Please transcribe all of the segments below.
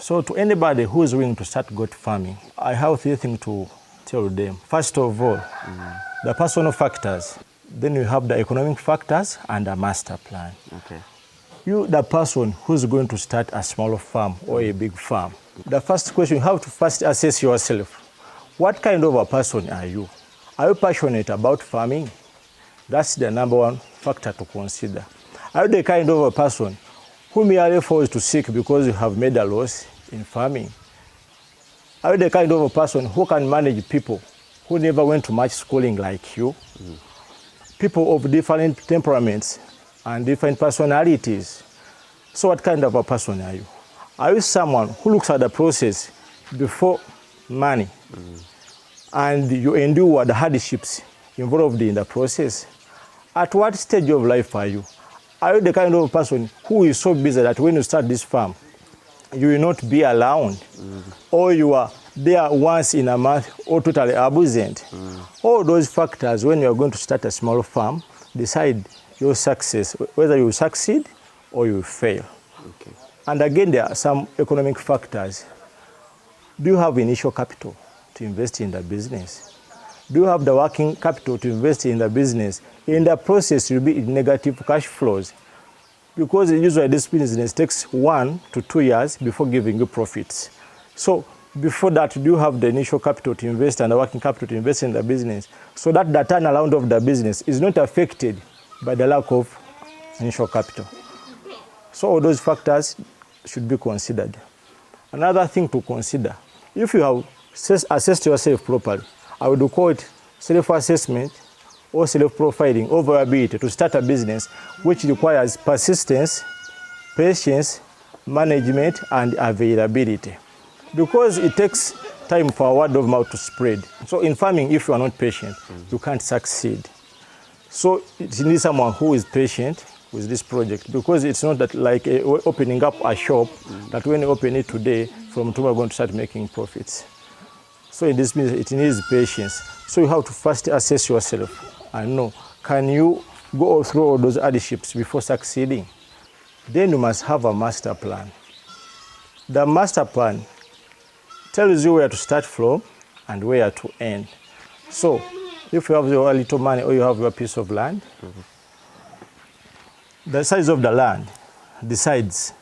So to anybody who is willing to start goat farming, I have 3 things to tell them. First of all, the personal factors. Then you have the economic factors and a master plan. Okay. You, the person who's going to start a small farm or a big farm, the first question, you have to first assess yourself. What kind of a person are you? Are you passionate about farming? That's the number 1 factor to consider. Are you the kind of a person who merely falls to sick because you have made a loss in farming? Are you the kind of a person who can manage people who never went to much schooling like you? People of different temperaments and different personalities. So what kind of a person are you? Are you someone who looks at the process before money and you endure the hardships involved in the process? At what stage of life are you? Are you the kind of person who is so busy that when you start this farm, you will not be around, or you are there once in a month, or totally absent? All those factors, when you are going to start a small farm, decide your success, whether you succeed or you fail. Okay. And again, there are some economic factors. Do you have initial capital to invest in the business? Do you have the working capital to invest in the business? In the process, you'll be in negative cash flows, because usually this business takes 1 to 2 years before giving you profits. So before that, do you have the initial capital to invest and the working capital to invest in the business, so that the turnaround of the business is not affected by the lack of initial capital? So all those factors should be considered. Another thing to consider, if you have assessed yourself properly, I would call it self-assessment or self-profiling of your ability to start a business, which requires persistence, patience, management, and availability. Because it takes time for word of mouth to spread. So in farming, if you are not patient, you can't succeed. So it needs someone who is patient with this project, because it's not that like opening up a shop that when you open it today, from tomorrow you're going to start making profits. So in this business, it needs patience. So you have to first assess yourself and know, can you go through all those hardships before succeeding? Then you must have a master plan. The master plan tells you where to start from and where to end. So if you have your little money or you have your piece of land, the size of the land decides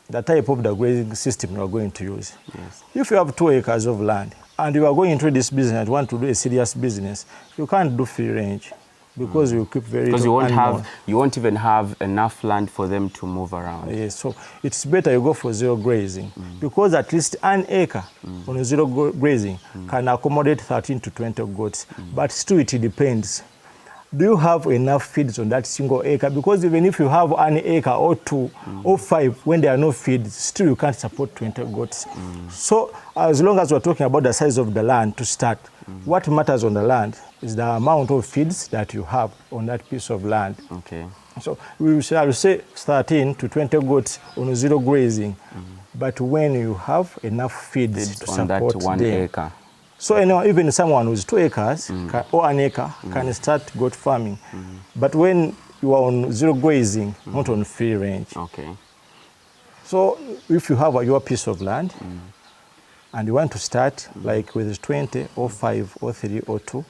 the type of the grazing system you are going to use. Yes. If you have 2 acres of land and you are going into this business and want to do a serious business, you can't do free range, because you keep very because you won't even have enough land for them to move around. Yes, so it's better you go for zero grazing, because at least an acre on zero grazing can accommodate 13 to 20 goats, but still it depends. Do you have enough feeds on that single acre? Because even if you have an acre or 2 or 5, when there are no feeds, still you can't support 20 goats. So as long as we're talking about the size of the land to start, what matters on the land is the amount of feeds that you have on that piece of land. Okay. So we shall say 13 to 20 goats on zero grazing, but when you have enough feeds to on support that 1 them. acre. So even someone with 2 acres or an acre can start goat farming. But when you are on zero grazing, not on free range. Okay. So if you have your piece of land and you want to start like with 20 or 5 or 3 or 2,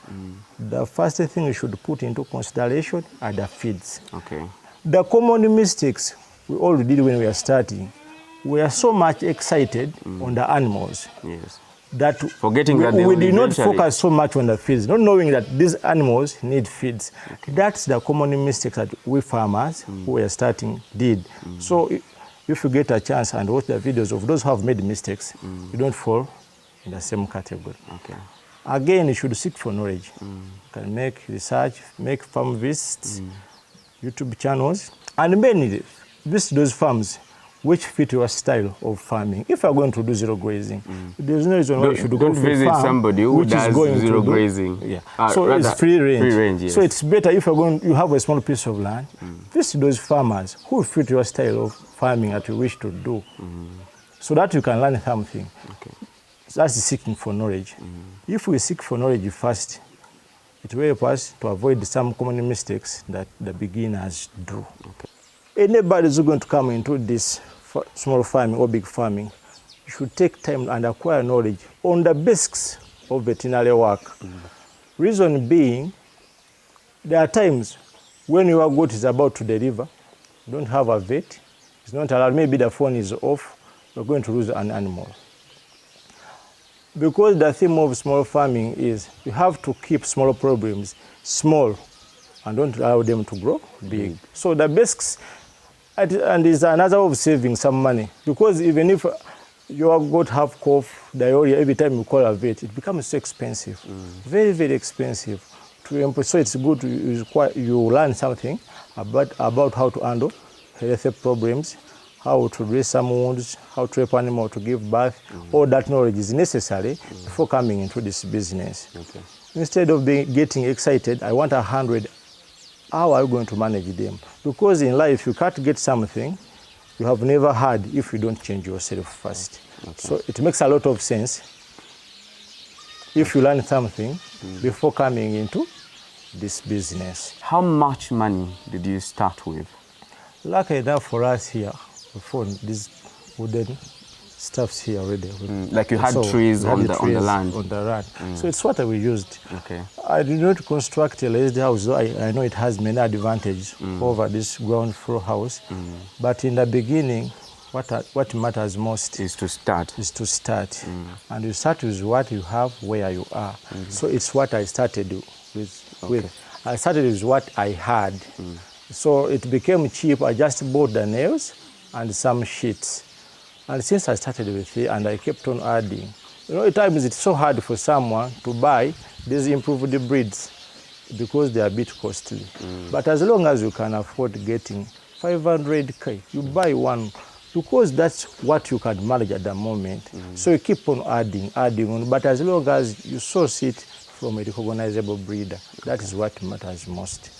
the first thing you should put into consideration are the feeds. Okay. The common mistakes we all did when we are starting, we are so much excited on the animals. Yes. That forgetting that we did not focus so much on the feeds, not knowing that these animals need feeds. Okay. That's the common mistake that we farmers who are starting did. So if you get a chance and watch the videos of those who have made mistakes, you don't fall in the same category. Okay. Again, you should seek for knowledge. You can make research, make farm visits, YouTube channels, and mainly visit those farms which fit your style of farming. If you are going to do zero grazing, there's no reason why you should go for a farm somebody who does zero grazing. Yeah. So it's free range. Free range, yes. So it's better if you have a small piece of land, visit those farmers who fit your style of farming that you wish to do, so that you can learn something. Okay. That's seeking for knowledge. If we seek for knowledge first, it will help us to avoid some common mistakes that the beginners do. Okay. Anybody who's going to come into this small farming or big farming, you should take time and acquire knowledge on the basics of veterinary work. Reason being, there are times when your goat is about to deliver, you don't have a vet, it's not allowed, maybe the phone is off, you're going to lose an animal. Because the theme of small farming is you have to keep small problems small and don't allow them to grow big. So the basics, and is another way of saving some money, because even if your goat have cough, diarrhea, every time you call a vet, it becomes so expensive, very, very expensive to employ. So it's good you learn something about how to handle health problems, how to dress some wounds, how to help animal to give birth. All that knowledge is necessary before coming into this business. Okay. Instead of getting excited, I want 100, how are you going to manage them? Because in life, you can't get something you have never had if you don't change yourself first. Okay. So it makes a lot of sense if you learn something before coming into this business. How much money did you start with? Lucky enough for us here, we found these wooden stuffs here already. Like you had trees on the land? On the land. So it's what we used. Okay. I did not construct a raised house, though I know it has many advantages over this ground floor house. But in the beginning, what matters most is to start. And you start with what you have where you are. So it's what I started with. I started with what I had. So it became cheap. I just bought the nails and some sheets. And since I started with it, and I kept on adding, at times it's so hard for someone to buy these improved breeds because they are a bit costly. But as long as you can afford getting 500K, you buy one because that's what you can manage at the moment. So you keep on adding on. But as long as you source it from a recognizable breeder, that is what matters most.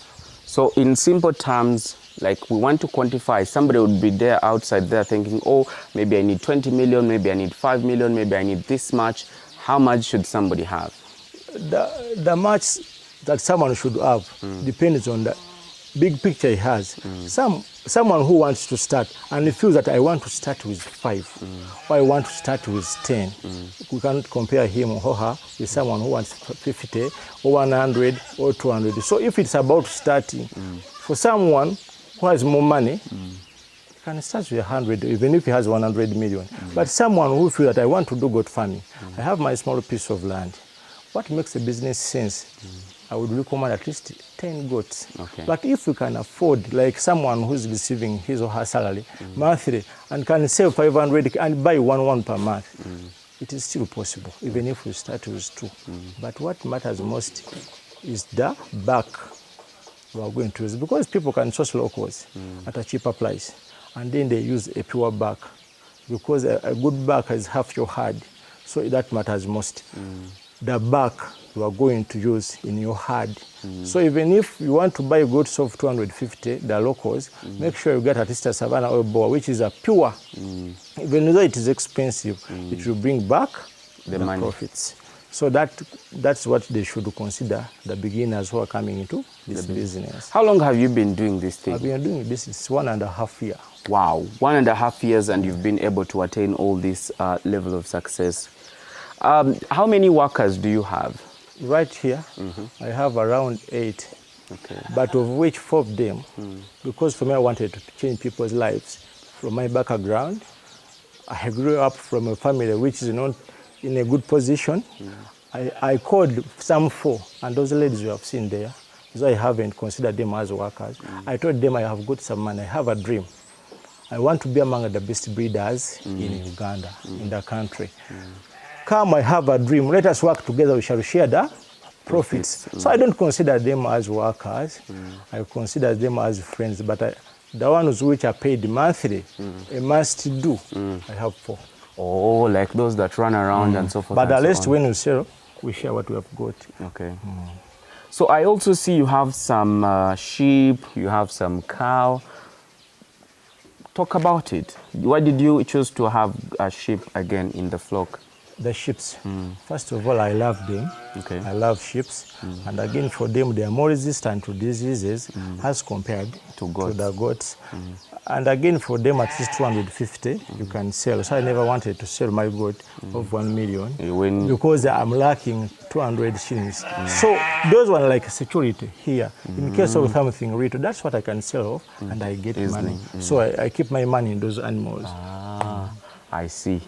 So in simple terms, like we want to quantify, somebody would be there outside there thinking, oh, maybe I need 20 million, maybe I need 5 million, maybe I need this much. How much should somebody have? The much that someone should have depends on the big picture he has. Someone who wants to start and he feels that I want to start with 5 or I want to start with 10. We cannot compare him or her with someone who wants 50 or 100 or 200. So if it's about starting, for someone who has more money, he can start with 100, even if he has 100 million. But someone who feels that I want to do goat farming, I have my small piece of land. What makes a business sense? I would recommend at least 10 goats. Okay. But if you can afford, like someone who's receiving his or her salary monthly and can save 500 and buy one per month, it is still possible, even if we start with 2. But what matters most is the back we are going to use, because people can source locals at a cheaper price, and then they use a pure back, because a good back is half your herd, so that matters most. The back you are going to use in your herd. So even if you want to buy goats of 250, the locals, make sure you get at least a Savannah oil boar, which is a pure. Even though it is expensive, it will bring back the profits. So that's what they should consider, the beginners who are coming into this business. How long have you been doing this thing? I've been doing this 1.5 years. Wow, 1.5 years, and you've been able to attain all this level of success. How many workers do you have? Right here, I have around 8, but of which 4 of them, because for me I wanted to change people's lives. From my background, I grew up from a family which is not in a good position. I called some 4, and those ladies you have seen there, so I haven't considered them as workers. I told them I have got some money, I have a dream. I want to be among the best breeders in Uganda, in the country. Come, I have a dream, let us work together, we shall share the profits. So I don't consider them as workers, I consider them as friends, but the ones which are paid monthly, a must do, I have 4. Oh, like those that run around and so forth. But at least when we sell, we share what we have got. Okay. So I also see you have some sheep, you have some cow. Talk about it. Why did you choose to have a sheep again in the flock? The sheep. First of all, I love them. I love sheep. And again, for them, they are more resistant to diseases as compared to the goats. And again, for them, at least 250 you can sell. So I never wanted to sell my goat of 1 million because I'm lacking 200 shillings. So those were like security here. In case of something little, that's what I can sell off and I get money. So I keep my money in those animals. Ah, I see.